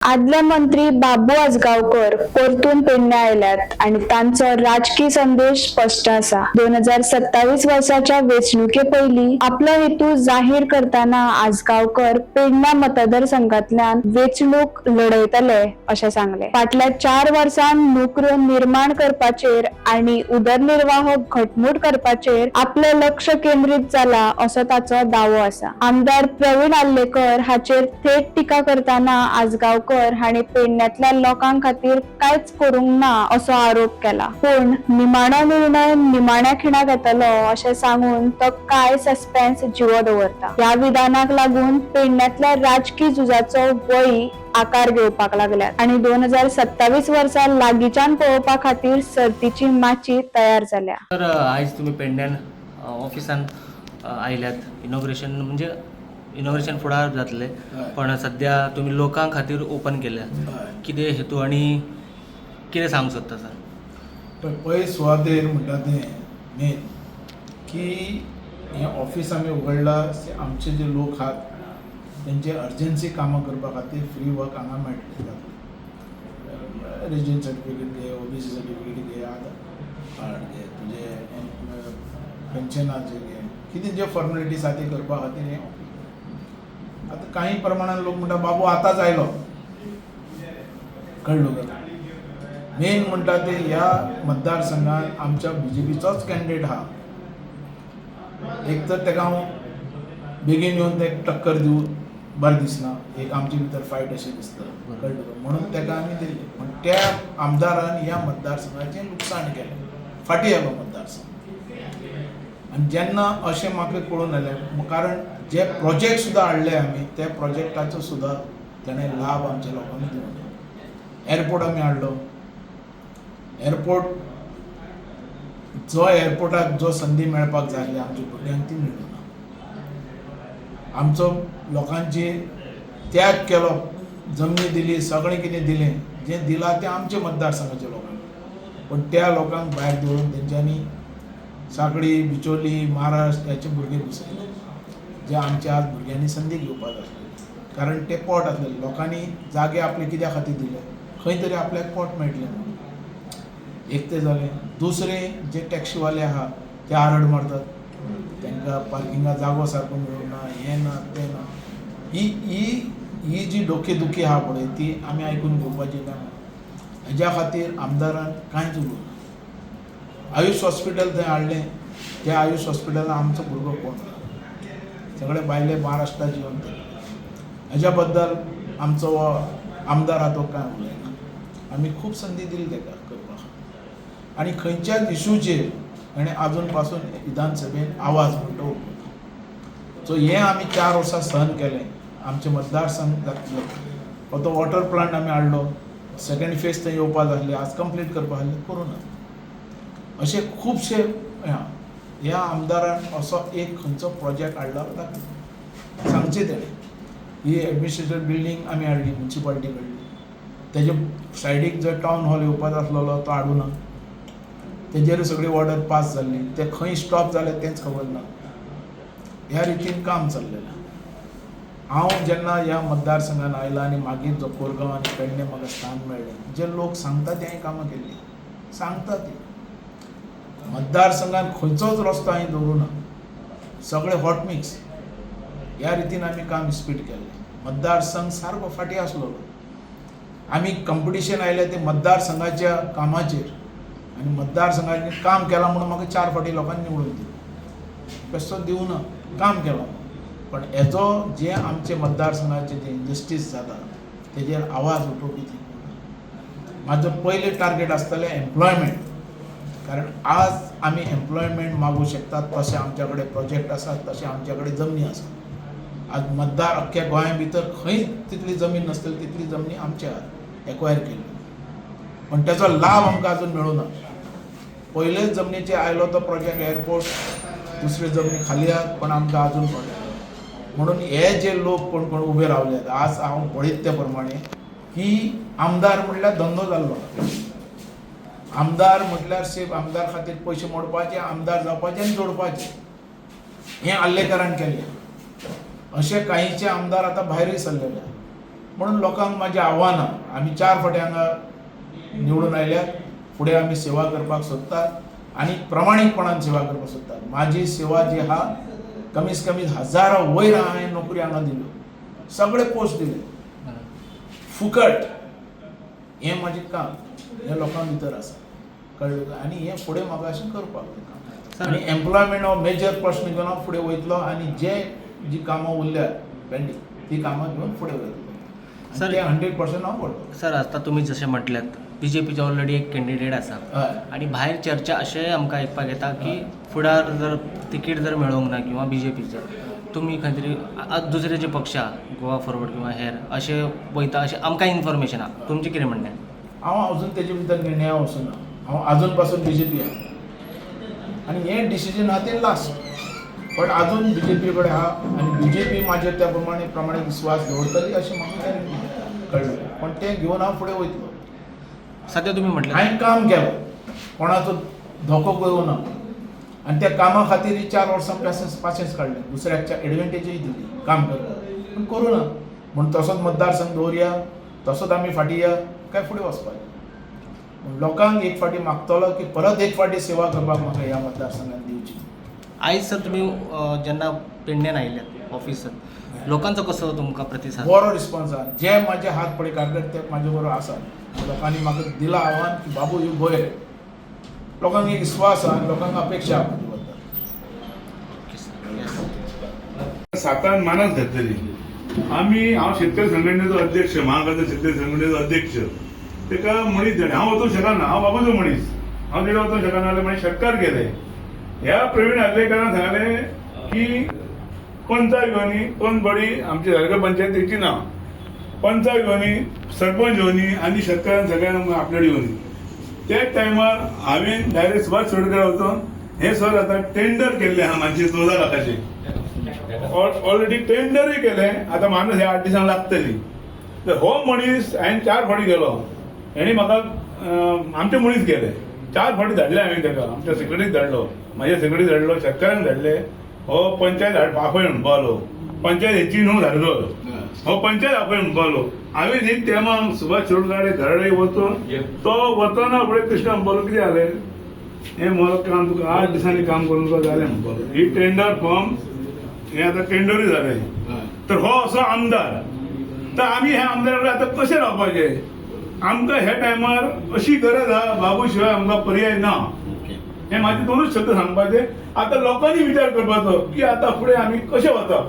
आदले मंत्री बाबू आजगावकर परतून पेडण्या आयल्यात आणि तांचो राजकीय संदेश स्पष्ट आसा। 2027 वर्साच्या वेंचणुके पयलीं आपलो हेतू जाहीर करताना आजगावकर पेडण्या मतदारसंघातल्यान वेंचणूक लढयतले अशें सांगले। फाटल्या 4 वर्सांत नोकऱ्यो निर्माण करपाचेर आणि उदरनिर्वाह घटमूट करपाचेर आपले लक्ष केंद्रीत जाला असो ताचो दावो आसा। आमदार प्रवीण आल्लेकर हाचेर थेट टिका करताना आजगावकर हांणी पेडण्यातल्या लोकां खातीर कांयच करूंक ना असो आरोप केला। पूण निमाणो निर्णय निमाण्या खिणाक येतलो अशें सांगून तो काय सस्पेन्स जिवो दवरता। ह्या विधानाक लागून पेडण्यातल्या राजकीय झुजाचो वळी आकार घेवपाक लागल्यात आणि 2027 वर्सा लागींच्यान पळोवपा खातीर सर्तीची माची तयार जाल्या। तर आयज तुम्ही पेडण्यान ऑफिसान आयल्यात। इनॉग्रेशन म्हणजे इनॉग्रेशन फुडार जातले, पण सध्या तुम्ही लोकां खातीर ओपन केल्या। कितें हेतू आणि कितें सांगूंक सोदता सर? पळय सुवातेर म्हणटा तें मेन की हें ऑफिस आमी उगडलां, आमचे जे लोक आहात तेंचे अर्जन्सी कामां करपा खातीर फ्री वर्क हांगा मेळटलें। रेजिडेंट सर्टिफिकेट घे, OBC सर्टिफिकेट घे, आधार कार्ड घे, तुजे पेन्शनाचे घे, कितें जे फॉर्मेलिटीज आहा ते करपा खातीर हें ऑफिस। आतां कांय प्रमाणान लोक म्हणटा बाबू आतांच आयलो, कळ्ळो का? मेन म्हणटा ते ह्या मतदारसंघात आमच्या BJPचोच कॅन्डिडेट आहा। एक तर ताका हांव बेगीन येवन ताका टक्कर दिवं बरें दिसना, एक आमचे भितर फायट अशें दिसता, कळ्ळो का? म्हणून ताका आमी दिल्ले, पण त्या आमदारान ह्या मतदारसंघाचें लुकसाण केलें, फाटी आयलो मतदारसंघ। आनी जेन्ना अशें म्हाका कळून आयलें, कारण जे प्रोजेक्ट सुद्दां हाडले आमी त्या प्रोजेक्टाचो सुद्दां ताणें लाभ आमच्या लोकांनी दिवंक। एअरपोर्ट आमी हाडलो, एअरपोर्ट जो एअरपोर्टाक जो संदी मेळपाक जाय आसली आमच्या भुरग्यांक ती मेळूं ना। आमचो लोकांची त्याग केलो, जमनी दिली, सगळें कितें दिलें, जें दिलां तें आमच्या मतदारसंघाच्या लोकांक, पण त्या लोकांक भायर दवरून तेंच्यांनी सांकळी, बिचोली, महाराष्ट्र ह्याचे भुरगे घुसयले, जे आमच्या आज भुरग्यांनी संदी घेवपाक जाय आसली। कारण ते पोट आसलेले, लोकांनी जागे आपले कित्या खातीर दिले, खंय तरी आपल्याक पोट मेळटलें म्हणून। एक ते जालें। दुसरें जे टॅक्सीवाले आहा ते आरड मारतात, तांकां पार्किंगा जागो सारको मेळना, हें ना तें ना। ही जी डोकेदुखी आहा पळय ती आमी आयकून घेवपाची ना। हेज्या खातीर आमदारान कांयच उलोवना। आयुष हॉस्पिटल थंय हाडलें, त्या आयुष हॉस्पिटलान आमचो भुरगो कोण ना, सगळे भायले महाराष्ट्राचे येवन ते। हेज्या बद्दल आमचो आमदार आहा तो कांय उलयना। आमी खूब संदी दिली ताका करपाक, आनी खंयच्याच इशूचेर ताणें आजून पासून विधानसभेन आवाज म्हणटा उठोवना। सो हें आमी 4 वर्सां सहन केलें। आमचे मतदारसंघ जातलो, तो वॉटर प्लांट आमी हाडलो, सेकंड फेज थंय येवपा जाय आसली, आज कंप्लीट करपा आसलें, करूं ना। अशे खुबशे ह्या आमदारान असो एक खंयचो प्रोजेक्ट हाडला दाखय, सांगचें तेणें। ही एडमिनिस्ट्रेटिव्ह बिल्डींग आमी हाडली म्युन्सिपालिटी कडली, तेजे सायडीक जो टावन हॉल येवपाचो आसलेलो तो हाडूं ना, तेजेर सगळी ऑर्डर पास जाल्ली, ते खंय स्टॉप जाले तेंच खबर ना। ह्या रितीन काम चल्लेलें। हांव जेन्ना ह्या मतदारसंघान आयला आनी मागीर जो कोरगांव आनी पेडणे म्हाका स्थान मेळ्ळें, जे लोक सांगता ते हांवें कामां केल्लीं, सांगता ती मतदारसंघान खंयचोच रस्तो हांवें दवरूं ना, सगळे हॉट मिक्स। ह्या रितीन आमी काम स्पीड केल्लें। मतदारसंघ सारको फाटी आसलो, आमी कंपिटिशन आयलें ते मतदारसंघाच्या कामाचेर, आनी मतदारसंघाचें काम केलां म्हणून म्हाका 4 फावटी लोकांनी निवडून दिलें। बेश्टो दिवं ना, काम केलां। पण हेजो जे आमचे मतदारसंघाचे जे इंडस्ट्रीज जाता तेजेर आवाज उठोवपी ती म्हाजो पयलें टार्गेट आसतलें एम्प्लॉयमेंट, कारण आज आमी एम्प्लॉयमेंट मागूं शकतात तशें आमच्या कडेन प्रोजेक्ट आसात, तशें आमच्या कडेन जमनी आसात। आज मतदार अख्ख्या गोंया भितर खंय तितली जमीन नासतली तितली जमनी आमच्या एक्वायर केल्ली, पण तेचो लाभ आमकां अजून मेळूं ना। पयलेच जमनीचेर आयलो तो प्रोजेक्ट एअरपोर्ट, दुसरे जमनी खाली आहात पण आमकां अजून पडले। म्हणून हे जे लोक कोण कोण उबे रावल्यात, आज हांव पळयत त्या प्रमाणे की आमदार म्हटल्यार धंदो जाल्लो। आमदार म्हटल्यार सेफ आमदार खातीर पयशे मोडपाचे, आमदार जावपाचे आनी जोडपाचे, हें आल्लेकरान केलें। अशे कांयचे आमदार आतां भायरूय सरलेले। म्हणून लोकांक माझे आव्हान आमी 4 फावटी हांगा निवडून आयल्यात. फुडें आमी सेवा करपाक सोदतात आनी प्रामाणीकपणान सेवा करपाक सोदतात. माझी सेवा जी आहा कमीत कमी 1000 वयर हांवें नोकरी हांगा दिल्यो, सगळे पोस्ट दिले फुकट. हें म्हाजें काम, हें लोकां भितर आसा, कळ्ळें. आनी हें फुडें म्हाका अशें करपाक जाय. आनी एम्प्लॉयमेंट हो मेजर प्रश्न घेवन हांव फुडें वयतलो आनी जी कामां उरल्यात पेंडींग ती कामां घेवन फुडें वयतलो. सर, ते 100% हांव करतलो. सर आता तुम्ही जशें म्हटल्यात BJPचे ऑलरेडी एक कॅन्डिडेट आसा हय. आणि भायर चर्चा अशेंय आमकां आयकपाक येता की फुडार जर तिकीट जर मेळोंक ना किंवा BJPचं तुमी खंय तरी दुसरे जे पक्ष आहा गोवा फॉरवर्ड किंवा हेर अशे वयता अशें आमकां इन्फॉर्मेशन आहा. तुमचें कितें म्हणणें? हांव अजून तेजे भितर निर्णया वचूना. हांव अजून पासून BJP आहा आनी हें डिसिजन आहा तें लास्ट. पण अजून BJP कडेन आहा आनी BJP म्हाजेर त्या प्रमाणे विश्वास दवरतली अशें म्हाका गॅरंटी, कळ्ळें. पण तें घेवन हांव फुडें वयतलो. सध्या तुम्ही म्हटलें हांवें काम केलो, कोणाचो धोको करूं ना आनी त्या कामा खातीर 4 वर्सां पाशेंस काडलें. दुसऱ्याच्या एडवांटेजूय दिली काम करपाक, पूण करूं ना. म्हूण तसोच मतदारसंघ दवरया, तसोच आमी फाटीं या, काय फुडें वचपाचें. पूण लोकांक एक फावटी मागतलो की परत एक फावटी सेवा करपाक म्हाका ह्या मतदारसंघात दिवची. आयज सर तुम्ही जेन्ना पेडण्यान आयल्यात ऑफिसात लोकांचो कसो तुमकां प्रतिसाद? बरो रिस्पॉन्स आहा. जे म्हाजे हात पळय काडटात ते म्हाजे बरोबर आसा. लोकांनी म्हाका दिला आव्हान की बाबू यू गो हेड. लोकांक एक विश्वास आहा आनी लोकांक अपेक्षा आहा म्हाजे बद्दल. सातान मानस घातलेली. हांव शेतकरी संघटनेचो अध्यक्ष, महाराष्ट्र शेतकरी संघटनेचो अध्यक्ष. तेका मनीस धाडले. हांव वचूंक शकना, हांव बाबूचो मनीस, हांव तिथे वचूंक शकना. जाल्यार मागीर शेतकार गेले. ह्या प्रवीण आर्लेकरान सांगलें की पंचायत घेवनी, कोण बडी आमच्या सारक्या पंचायतीची ना, पंचायत घेवनी, सरपंच घेवनी आनी शेतकऱ्यांक सगळ्यांक आपल्याक घेवनी. त्याच टायमार हांवें डायरेक्ट सुभाष शिरोडकर वचून हे सर आतां टेंडर केल्लें आहा मातशें 14 लाखाचें. ऑलरेडी टेंडरूय केलें. आतां माणूस ह्या 8 दिसांक लागतली. तर हो मनीस हांवें 4 फावटी गेलो. हेणी म्हाका आमचे मनीस गेले 4 फावटी धाडले. हांवें ताका आमच्या सेक्रेटरीक धाडलो, म्हाज्या सेक्रेटरीक धाडलो, शेतकऱ्यांक धाडले. हो पंचायत आपय म्हणपा लागलो, पंचायत हेची न्हू धाडलो, हो पंचायत आपय म्हणपा लागलो. हांवें न्ही तेमा सुभाष शिरोडकर घरा वचून तो वतना फुडें कृष्ण म्हणपालो कितें जालें हें म्हजो काम तुका 8 दिसांनी काम करून तुका जालें म्हणपालो. ही टेंडर फॉर्म हें आतां टेंडरूय जालें. तर हो असो आमदार. तर आमी ह्या आमदारा कडेन आतां कशें रावपाचें? आमकां ह्या टायमार अशी गरज आहा, बाबू शिवाय आमकां पर्याय ना. हे म्हाजे 2च शब्द सांगपाचे. आतां लोकांनी विचार करपाचो की आतां फुडें आमी कशें वता.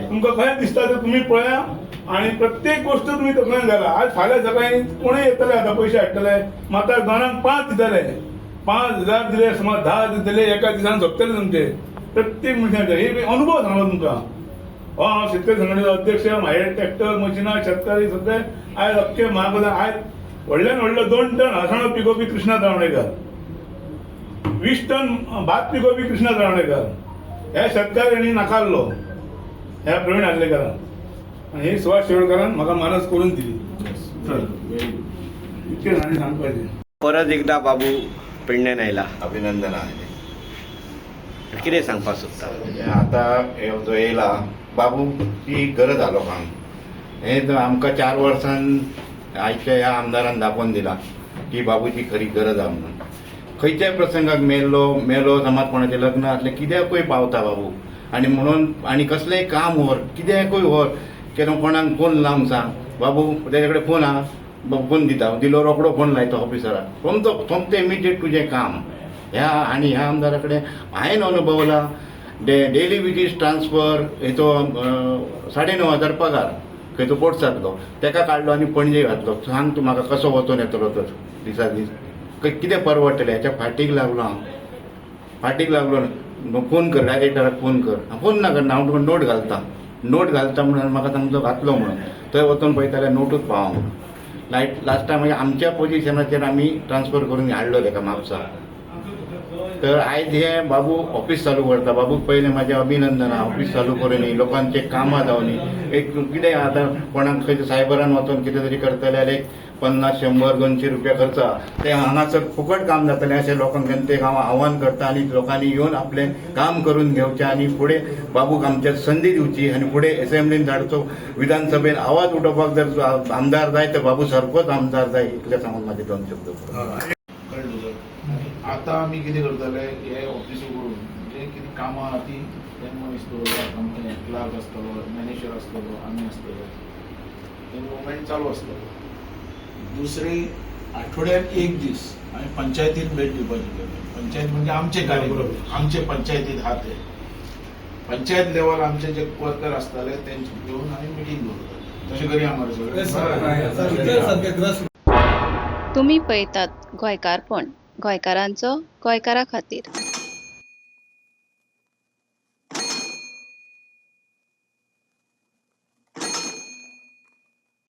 तुमकां खंय दिसता तें तुमी पळया आनी प्रत्येक गोश्ट तुमी तकलेन घाला. आज फाल्यां सकाळीं कोणूय येतले, आतां पयशे हाडटले, म्हाका दोनांक 5 दितले, 5000 दिले, समज 10 दितले, एका दिसान सोंपतले तुमचे. प्रत्येक मनशाचे हे अनुभव सांगलो तुमकां. हो हांव शेतकरी संघटनेचो अध्यक्ष. म्हाजे ट्रॅक्टर, मशिनां, शेतकारी सगळे आयज अख्खे म्हाका आयज व्हडल्यान व्हडलो 2 टन हसाणो पिकोवपी कृष्णा तावणेकर, 20 टन भात पिकोवपी कृष्णा तावणेकर ह्या शेतकाऱ्यांनी नाकारलो ह्या प्रवीण आर्लेकरान. आनी हे सुभाष शिरोडकरान म्हाका मानस करून दिली. इतकें हांवें सांगपाचें. परत एकदा बाबू पेडण्यान आयला. अभिनंदन आहे. कितें सांगपाक सोदता? आता जो येयला बाबू ती गरज आहा लोकांक. हे तर आमकां 4 वर्सान आयच्या ह्या आमदारान दाखोवन दिला की बाबूची खरी गरज आहा म्हणून. खंयच्याय प्रसंगाक मेलो समज कोणाचें लग्न आसलें कित्याकूय पावता बाबू. आनी म्हणून आनी कसलेंय काम व्हर, कित्याकूय व्हर, केन्ना कोणाक फोन लावंक सांग, बाबू तेजे कडेन फोन आहा, फोन दिता, दिलो रोकडो फोन लायता ऑफिसराक, सोमतें इमिजिएट तुजें काम. ह्या आमदारा कडेन हांवें अनुभवला. डेली विजीस ट्रान्सफर हेचो 9,500 पगार खंयचो पोर्ट्सांतलो तेका काडलो आनी पणजे घातलो. सांग तूं म्हाका कसो वचून येतलो तर दिसा दीस कितें परवडटलें. हेच्या फाटीक लागलो हांव. फाटीक लागलो फोन कर, डायरेक्टराक फोन कर. फोन ना करना, हांव तुका नोट घालता म्हणून म्हाका सांगलो घातलो म्हणून. थंय वचून पळयता जाल्यार नोटूच पावोंक. लास्ट टायम मागीर आमच्या पोजिशनाचेर आमी ट्रान्सफर करून हाडलो तेका म्हापसा. तर आयज हे बाबू ऑफिस चालू करता. बाबूक पहिले माझे अभिनंदन. ऑफिस चालू करूनी लोकांचे कामां जावनी. एक कितें आतां कोणाक खंय सायबरान वचून कितें तरी करतले जाल्यार एक 50-100-200 रुपया खर्च ते हांगासर फुकट काम जातलें अशें लोकांक ते हांव आव्हान करता. आनी लोकांनी येवन आपलें काम करून घेवचें आनी फुडें बाबूक आमच्या संदी दिवची आनी फुडें असेंब्लीन धाडचो. विधानसभेन आवाज उठोवपाक जर आमदार जाय तर बाबू सारकोच आमदार जाय इतलें सांगून म्हाजे 2 शब्द. कळ्ळें तुका? आतां आमी कितें करतले हे ऑफिस उगडून जे कितें कामां आहा ती ते मनीस दवरता. कंपनी क्लार्क आसतलो, मॅनेजर आसतलो, आमी आसतलो, ते मुवमेंट चालू आसतलो. दुसरे आठवड्यात एक दीस आमी पंचायतीन भेट दिवपाची. पंचायत म्हणजे आमचे कार्यक्रम, आमचे पंचायतीत आहा ते पंचायत लेवल आमचे जे वर्कर आसताले तेंचे घेवन आमी मिटींग दवरतले. तशें करी आमचे सगळे. तुम्ही पळयतात गोंयकारपण, गोंयकारांचो गोंयकारा खातीर.